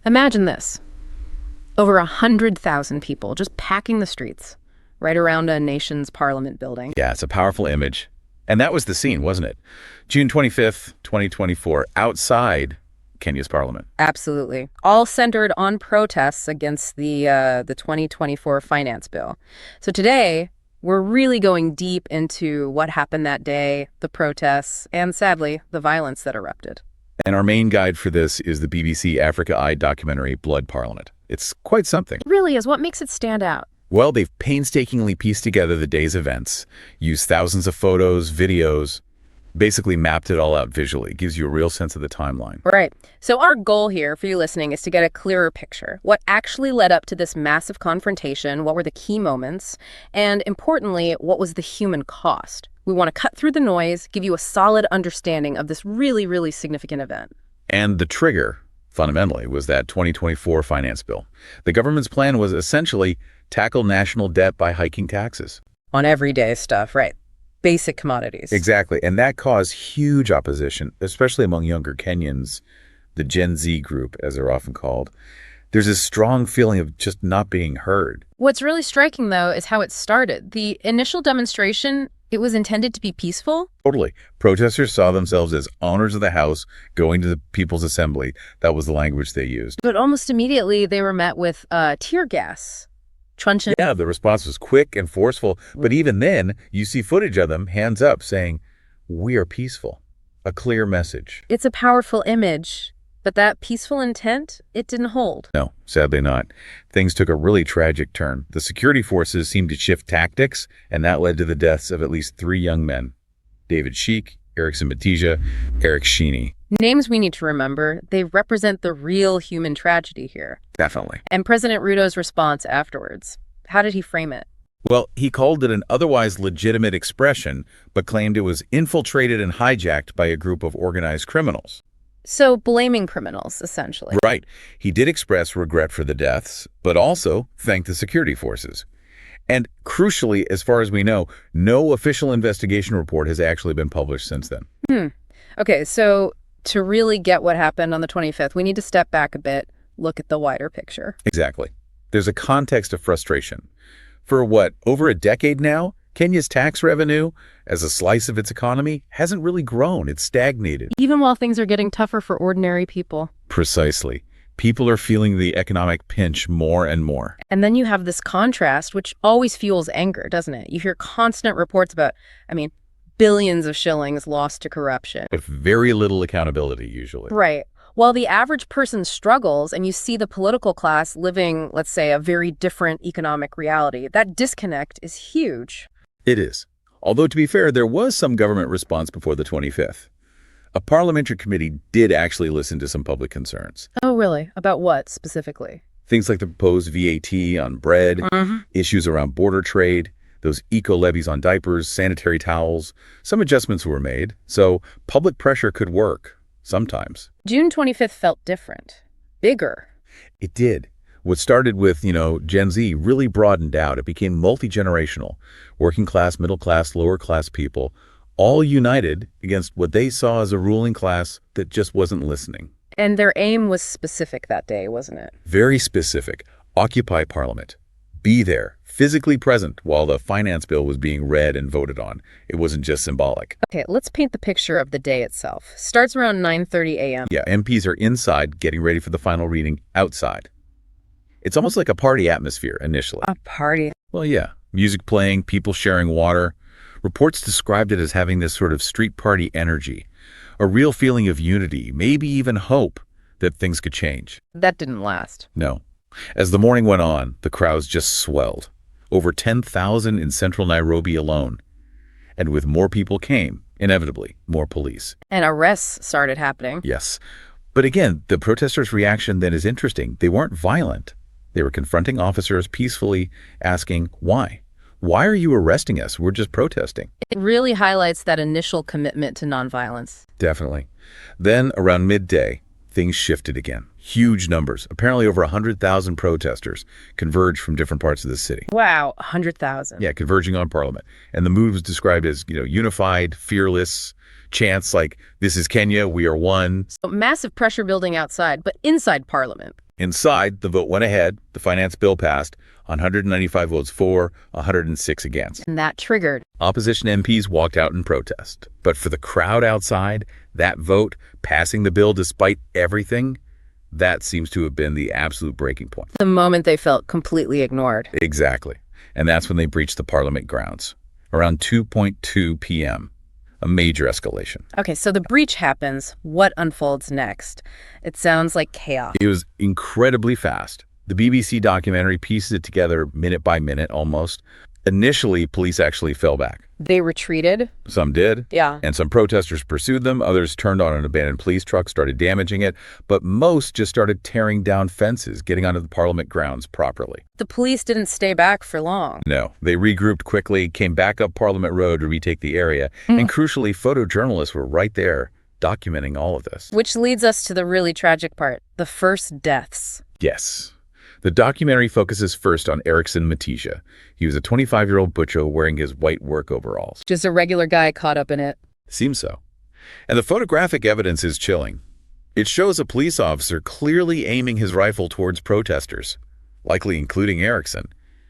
Imagine this. Over 100,000 people just packing the streets right around a nation's parliament building. Yeah, it's a powerful image. And that was the scene, wasn't it? June 25th, 2024, outside Kenya's parliament. Absolutely. All centered on protests against the 2024 finance bill. So today, we're really going deep into what happened that day, the protests, and sadly, the violence that erupted. And our main guide for this is the BBC Africa Eye documentary, Blood Parliament. It's quite something. It really is. What makes it stand out? Well, they've painstakingly pieced together the day's events, used thousands of photos, videos, basically mapped it all out visually. It gives you a real sense of the timeline. Right. So our goal here for you listening is to get a clearer picture. What actually led up to this massive confrontation? What were the key moments? And importantly, what was the human cost? We want to cut through the noise, give you a solid understanding of this really, really significant event. And the trigger, fundamentally, was that 2024 finance bill. The government's plan was essentially tackle national debt by hiking taxes. On everyday stuff, right. Basic commodities. Exactly. And that caused huge opposition, especially among younger Kenyans, the Gen Z group, as they're often called. There's a strong feeling of just not being heard. What's really striking, though, is how it started. The initial demonstration, it was intended to be peaceful. Totally. Protesters saw themselves as owners of the house going to the People's Assembly. That was the language they used. But almost immediately, they were met with tear gas. Truncheon. Yeah, the response was quick and forceful. But even then, you see footage of them, hands up, saying, "We are peaceful." A clear message. It's a powerful image. But that peaceful intent, it didn't hold. No, sadly not. Things took a really tragic turn. The security forces seemed to shift tactics, and that led to the deaths of at least 3 young men. David Sheik, Erickson Batija, Eric Sheeney. Names we need to remember. They represent the real human tragedy here. Definitely. And President Ruto's response afterwards. How did he frame it? Well, he called it an otherwise legitimate expression, but claimed it was infiltrated and hijacked by a group of organized criminals. So blaming criminals, essentially. Right. He did express regret for the deaths, but also thanked the security forces. And crucially, as far as we know, no official investigation report has actually been published since then. Okay, so to really get what happened on the 25th, we need to step back a bit, look at the wider picture. Exactly. There's a context of frustration. For what, over a decade now, Kenya's tax revenue, as a slice of its economy, hasn't really grown. It's stagnated. Even while things are getting tougher for ordinary people. Precisely. People are feeling the economic pinch more and more. And then you have this contrast, which always fuels anger, doesn't it? You hear constant reports about, billions of shillings lost to corruption. With very little accountability, usually. Right. While the average person struggles and you see the political class living, let's say, a very different economic reality, that disconnect is huge. It is. Although, to be fair, there was some government response before the 25th. A parliamentary committee did actually listen to some public concerns. Oh, really? About what, specifically? Things like the proposed VAT on bread, issues around border trade, those eco-levies on diapers, sanitary towels. Some adjustments were made, so public pressure could work, sometimes. June 25th felt different. Bigger. It did. What started with, Gen Z really broadened out. It became multi-generational. Working class, middle class, lower class people, all united against what they saw as a ruling class that just wasn't listening. And their aim was specific that day, wasn't it? Very specific. Occupy Parliament. Be there, physically present while the finance bill was being read and voted on. It wasn't just symbolic. Okay, let's paint the picture of the day itself. Starts around 9:30 a.m. Yeah, MPs are inside getting ready for the final reading outside. It's almost like a party atmosphere initially. A party? Well, yeah. Music playing, people sharing water. Reports described it as having this sort of street party energy, a real feeling of unity, maybe even hope that things could change. That didn't last. No. As the morning went on, the crowds just swelled. Over 10,000 in central Nairobi alone. And with more people came, inevitably, more police. And arrests started happening. Yes. But again, the protesters' reaction then is interesting. They weren't violent. They were confronting officers peacefully, asking, why? Why are you arresting us? We're just protesting. It really highlights that initial commitment to nonviolence. Definitely. Then, around midday, things shifted again. Huge numbers, apparently over 100,000 protesters, converged from different parts of the city. Wow, 100,000. Yeah, converging on Parliament. And the mood was described as, unified, fearless, chants like, "This is Kenya, we are one." So massive pressure building outside, but inside Parliament. Inside, the vote went ahead. The finance bill passed. 195 votes for, 106 against. And that triggered. Opposition MPs walked out in protest. But for the crowd outside, that vote, passing the bill despite everything, that seems to have been the absolute breaking point. The moment they felt completely ignored. Exactly. And that's when they breached the Parliament grounds. Around 2:02 p.m., a major escalation. Okay, so the breach happens. What unfolds next? It sounds like chaos. It was incredibly fast. The BBC documentary pieces it together minute by minute almost. Initially, police actually fell back. They retreated? Some did. Yeah. And some protesters pursued them. Others turned on an abandoned police truck, started damaging it. But most just started tearing down fences, getting onto the Parliament grounds properly. The police didn't stay back for long. No. They regrouped quickly, came back up Parliament Road to retake the area. And crucially, photojournalists were right there documenting all of this. Which leads us to the really tragic part, the first deaths. Yes. The documentary focuses first on Erickson Matija. He was a 25-year-old butcher wearing his white work overalls. Just a regular guy caught up in it. Seems so. And the photographic evidence is chilling. It shows a police officer clearly aiming his rifle towards protesters, likely including Erickson.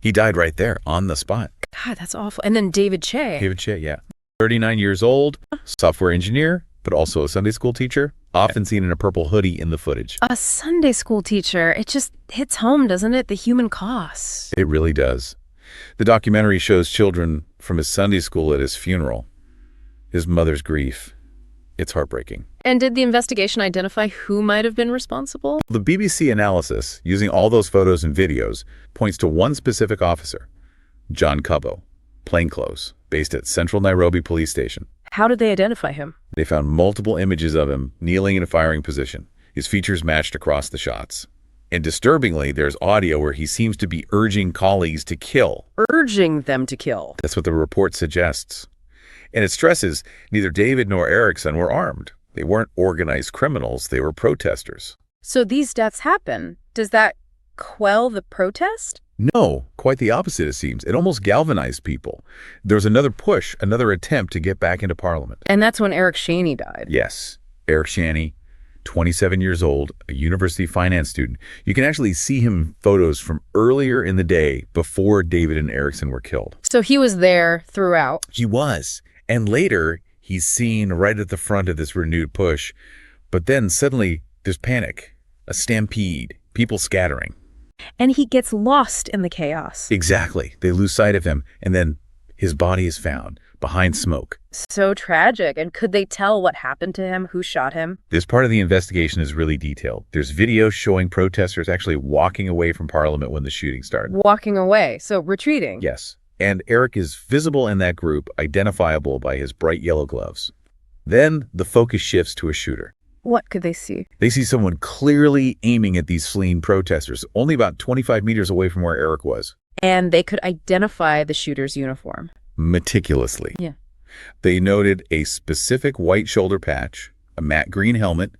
He died right there on the spot. God, that's awful. And then David Che. David Che, yeah. 39 years old, software engineer, but also a Sunday school teacher, often seen in a purple hoodie in the footage. A Sunday school teacher. It just hits home, doesn't it? The human cost. It really does. The documentary shows children from his Sunday school at his funeral, his mother's grief. It's heartbreaking. And did the investigation identify who might have been responsible? The BBC analysis, using all those photos and videos, points to one specific officer, John Cubbo, plainclothes, based at Central Nairobi Police Station. How did they identify him? They found multiple images of him kneeling in a firing position. His features matched across the shots. And disturbingly, there's audio where he seems to be urging colleagues to kill. Urging them to kill. That's what the report suggests. And it stresses neither David nor Erickson were armed. They weren't organized criminals. They were protesters. So these deaths happen. Does that quell the protest? No, quite the opposite, it seems. It almost galvanized people. There was another push, another attempt to get back into Parliament. And that's when Eric Shaney died. Yes, Eric Shaney, 27 years old, a university finance student. You can actually see him in photos from earlier in the day before David and Erickson were killed. So he was there throughout. He was. And later, he's seen right at the front of this renewed push. But then suddenly, there's panic, a stampede, people scattering. And he gets lost in the chaos. Exactly. They lose sight of him, and then his body is found behind smoke. So tragic. And could they tell what happened to him? Who shot him? This part of the investigation is really detailed. There's video showing protesters actually walking away from Parliament when the shooting started. Walking away. So retreating. Yes. And Eric is visible in that group, identifiable by his bright yellow gloves. Then the focus shifts to a shooter. What could they see? They see someone clearly aiming at these fleeing protesters, only about 25 meters away from where Eric was. And they could identify the shooter's uniform. Meticulously. Yeah. They noted a specific white shoulder patch, a matte green helmet,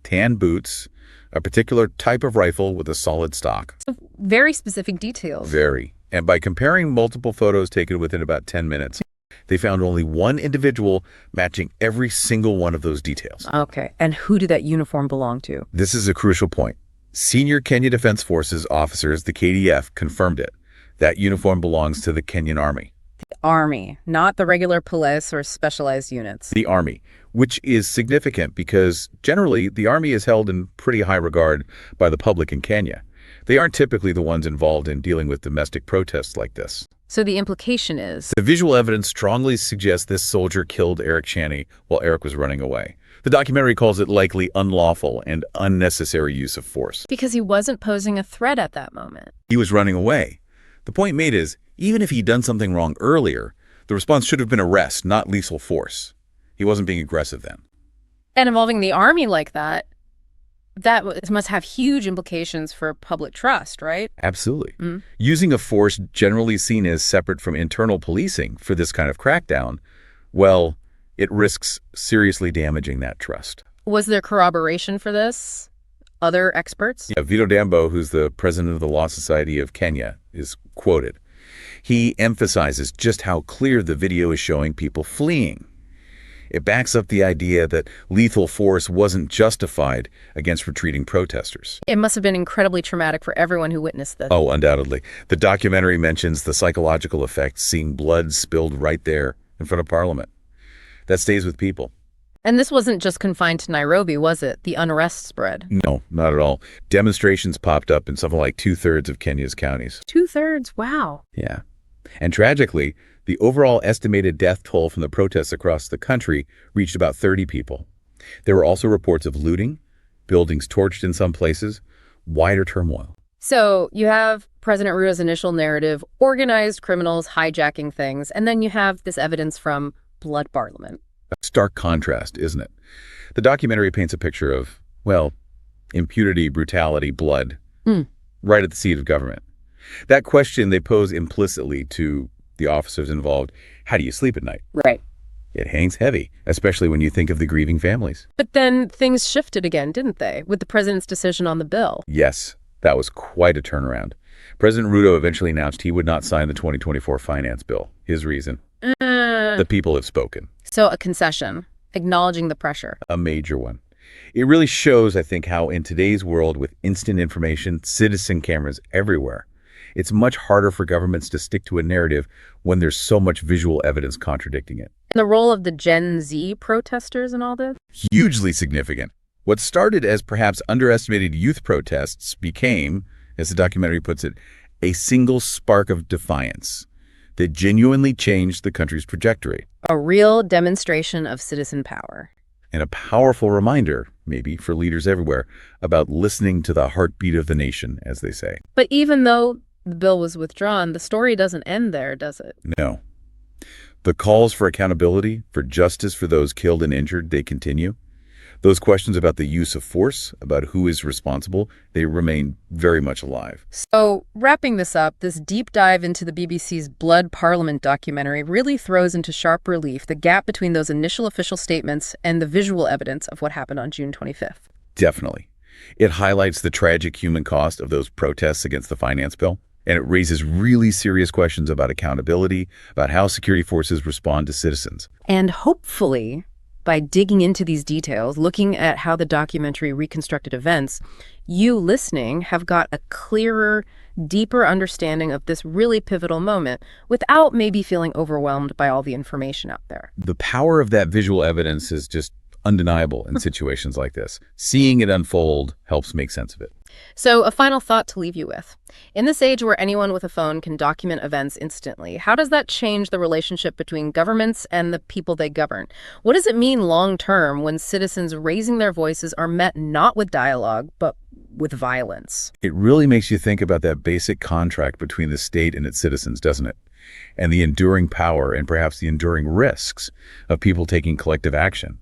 tan boots, a particular type of rifle with a solid stock. So very specific details. Very. And by comparing multiple photos taken within about 10 minutes, they found only one individual matching every single one of those details. Okay. And who did that uniform belong to? This is a crucial point. Senior Kenya Defense Forces officers, the KDF, confirmed it. That uniform belongs to the Kenyan Army. The Army, not the regular police or specialized units. The Army, which is significant because generally the Army is held in pretty high regard by the public in Kenya. They aren't typically the ones involved in dealing with domestic protests like this. So the implication is... The visual evidence strongly suggests this soldier killed Eric Shaney while Eric was running away. The documentary calls it likely unlawful and unnecessary use of force. Because he wasn't posing a threat at that moment. He was running away. The point made is, even if he'd done something wrong earlier, the response should have been arrest, not lethal force. He wasn't being aggressive then. And involving the Army like that must have huge implications for public trust, right? Absolutely. Using a force generally seen as separate from internal policing for this kind of crackdown, well, it risks seriously damaging that trust. Was there corroboration for this? Other experts? Yeah, Vito Dambo, who's the president of the Law Society of Kenya, is quoted. He emphasizes just how clear the video is showing people fleeing. It backs up the idea that lethal force wasn't justified against retreating protesters. It must have been incredibly traumatic for everyone who witnessed this. Oh, undoubtedly. The documentary mentions the psychological effects, seeing blood spilled right there in front of Parliament. That stays with people. And this wasn't just confined to Nairobi, was it? The unrest spread. No, not at all. Demonstrations popped up in something like 2/3 of Kenya's counties. 2/3? Wow. Yeah. And tragically, the overall estimated death toll from the protests across the country reached about 30 people. There were also reports of looting, buildings torched in some places, wider turmoil. So you have President Ruto's initial narrative, organized criminals hijacking things, and then you have this evidence from blood parliament. A stark contrast, isn't it? The documentary paints a picture of, well, impunity, brutality, blood, right at the seat of government. That question they pose implicitly to the officers involved: how do you sleep at night? Right. It hangs heavy, especially when you think of the grieving families. But then things shifted again, didn't they, with the president's decision on the bill? Yes, that was quite a turnaround. President Ruto eventually announced he would not sign the 2024 finance bill. His reason: the people have spoken. So a concession, acknowledging the pressure. A major one. It really shows, I think, how in today's world with instant information, citizen cameras everywhere, it's much harder for governments to stick to a narrative when there's so much visual evidence contradicting it. And the role of the Gen Z protesters in all this? Hugely significant. What started as perhaps underestimated youth protests became, as the documentary puts it, a single spark of defiance that genuinely changed the country's trajectory. A real demonstration of citizen power. And a powerful reminder, maybe, for leaders everywhere about listening to the heartbeat of the nation, as they say. But even though the bill was withdrawn, the story doesn't end there, does it? No. The calls for accountability, for justice for those killed and injured, they continue. Those questions about the use of force, about who is responsible, they remain very much alive. So, wrapping this up, this deep dive into the BBC's Blood Parliament documentary really throws into sharp relief the gap between those initial official statements and the visual evidence of what happened on June 25th. Definitely. It highlights the tragic human cost of those protests against the finance bill, and it raises really serious questions about accountability, about how security forces respond to citizens. And hopefully, by digging into these details, looking at how the documentary reconstructed events, you listening have got a clearer, deeper understanding of this really pivotal moment without maybe feeling overwhelmed by all the information out there. The power of that visual evidence is just undeniable in situations like this. Seeing it unfold helps make sense of it. So a final thought to leave you with. In this age where anyone with a phone can document events instantly, how does that change the relationship between governments and the people they govern? What does it mean long term when citizens raising their voices are met not with dialogue, but with violence? It really makes you think about that basic contract between the state and its citizens, doesn't it? And the enduring power and perhaps the enduring risks of people taking collective action.